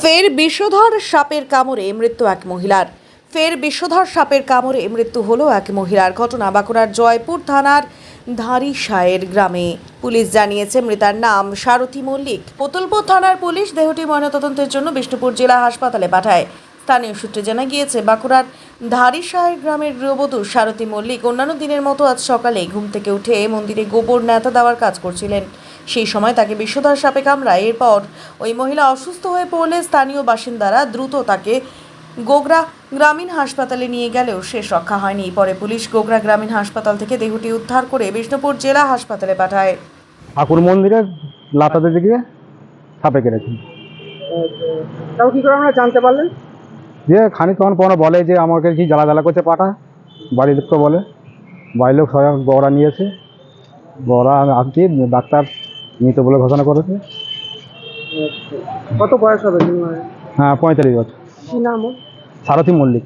ফের বিষধর সাপের কামড়ে মৃত্যু এক মহিলার। ফের বিষধর সাপের কামড়ে মৃত্যু হলো এক মহিলার। ঘটনা বাঁকুড়ার জয়পুর থানার ধারিসায়ের গ্রামে। পুলিশ জানিয়েছে মৃতার নাম সারথী মল্লিক। পুতুলপুর থানার পুলিশ দেহটি ময়নাতদন্তের জন্য বিষ্ণুপুর জেলা হাসপাতালে পাঠায়। স্থানীয় সূত্রে জানা গিয়েছে বাঁকুড়ার ধারিসায়ের গ্রামের গৃহবধূ সারথী মল্লিক অন্যান্য দিনের মতো আজ সকালে ঘুম থেকে উঠে মন্দিরে গোবর নেতা দেওয়ার কাজ করছিলেন। সেই সময় তাকে বিষধর সাপে কামড়ায়। এরপর ওই মহিলা অসুস্থ হয়ে পড়লে স্থানীয় বাসিন্দারা দ্রুত তাকে গোগরা গ্রামীণ হাসপাতালে নিয়ে গেলেও শেষ রক্ষা হয়নি। পরে পুলিশ গোগরা গ্রামীণ হাসপাতাল থেকে দেহটি উদ্ধার করে বিষ্ণুপুর জেলা হাসপাতালে পাঠায়। ঠাকুর মন্দিরে লাতাতে দিকে সাপে কেটেছে। তাও কি করে আমরা জানতে পারলেন? যে খানিক তখন কোনো বলে যে আমাকে কি জ্বালা করছে পাটা, বাড়ির লোককে বলে, বাড়ির লোক সবাই গড়া নিয়েছে। গড়া আসছি ডাক্তার মৃত বলে ঘোষণা করেছে। কত বয়স হবে? হ্যাঁ, 45 বছর। কি নাম ওর? সারথী মল্লিক।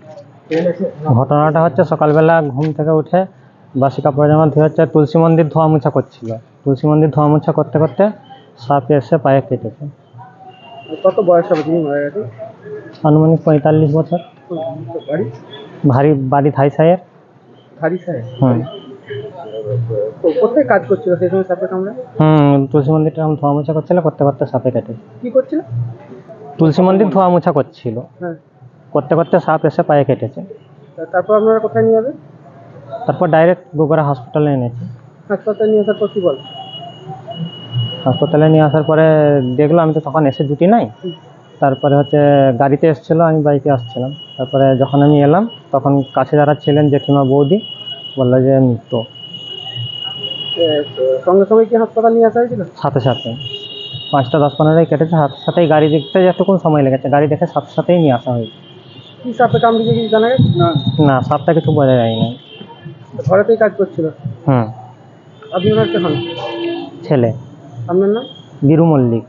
ঘটনাটা হচ্ছে সকালবেলা ঘুম থেকে উঠে বাসি কাপড় জামা ধুয়ে হচ্ছে তুলসী মন্দির ধোয়া মোছা করছিল। তুলসী মন্দির ধোয়া মোছা করতে করতে সাপ এসে পায়ে কেটেছে। কত বয়স হবে যিনি মারা গেছে? আনুমানিক 45 বছর। বাড়ি বাড়ি ধাইসাইয়ের। ধারি সাহেব। হুম কোথায় কাজ করছিল সেই সময় সাপে কামড়ে? তুলসী মন্দিরটা ধোয়া মোছা করছিল, করতে করতে সাপে কেটেছে। কি করছিল? তুলসী মন্দির ধোয়া মোছা করছিল, হ্যাঁ। করতে করতে সাপ এসে পায়ে কেটেছে। তারপর আপনারা কোথায় নিয়ে যাবেন? তারপর ডাইরেক্ট গোগরা হাসপাতালে এনেছে। হাসপাতালে নিয়ে আসার পর কি বল? হাসপাতালে নিয়ে আসার পরে দেখলো, আমি তো তখন এসে ডিউটি নাই। তারপরে হচ্ছে গাড়িতে এসেছিলো, আমি বাইকে আসছিলাম। তারপরে যখন আমি এলাম তখন কাছে যারা ছিলেন জেঠিমা বৌদি বললো যে মৃত্যু। সঙ্গে সঙ্গে কি হাসপাতাল নিয়ে আসা হয়েছিল? সাথে সাথে 5টা 10-15 কেটেছে, সাথে সাথেই গাড়ি দেখতে যেটুকুন সময় লেগেছে, গাড়ি দেখে সাথে সাথেই নিয়ে আসা হয়েছে। কি সাপে কামড়েছে কিছু জানা গেছে? না। না, সাপটা কিছু বোঝা যায়নি। ঘরেতেই কাজ করছিল। হুম। আপনি ওনার কে হন? ছেলে আপনার নাম? বীরু মল্লিক।